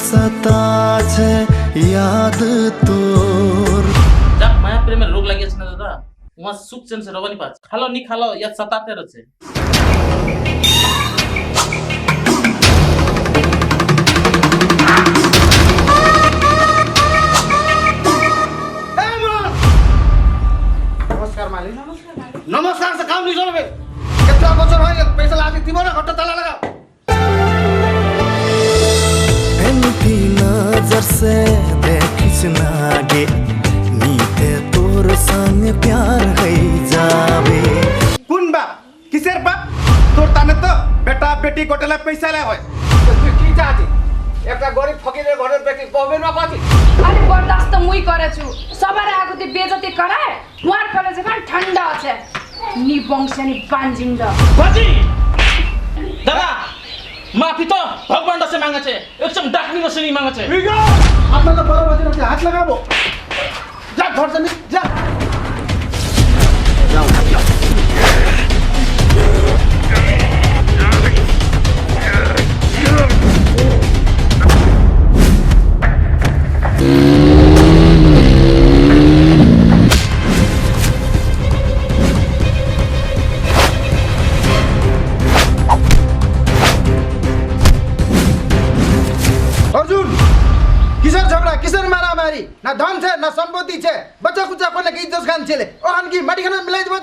सताছে याद তোর যাক মায়া প্রেমের রোগ লাগিয়েছে না দাদা তোমার সুখ চেনছে রবানি পাঁচ খালো নি খালো ইয়াদ সতাতে রয়েছে नमस्कार मालिक नमस्कार से काम नहीं चलबे कितना बचर হয় पैसा लागी দিব না ঘরটা তালা লাগাও एमती नजर से देखिस नागे नीते तोर संग प्यार হই যাবে কোন বাপ কিসের বাপ তোর তানে তো বেটা বেটি কোটেলা পয়সা লাই হয় তুই কি চাচ্ছিস একটা গরিব ফকিরের ঘরের বেটি পাবে না পাচ্ছি আরে বরদাস্ত মুই করেছু সবার আগুতে বেজতি করায় মোর কলেজ এখন ঠান্ডা আছে নি বংশানি পাঞ্জিঙ্গা বাজি দাদা মাফি তো ভগবান দাসে মাঙ্গাছে একদম ডাকনি বসে নি মাঙ্গাছে আপনাকে বড় বাজির হাত লাগাবো যা ঘর জানি যা যাও अर्जुन किसर झगड़ा किसर मारा मारी ना धन छे ना संपत्ति छे बच्चा कुचा कोले के इज्जत खान छेले ओहन की माटी खाना मिलाई देबो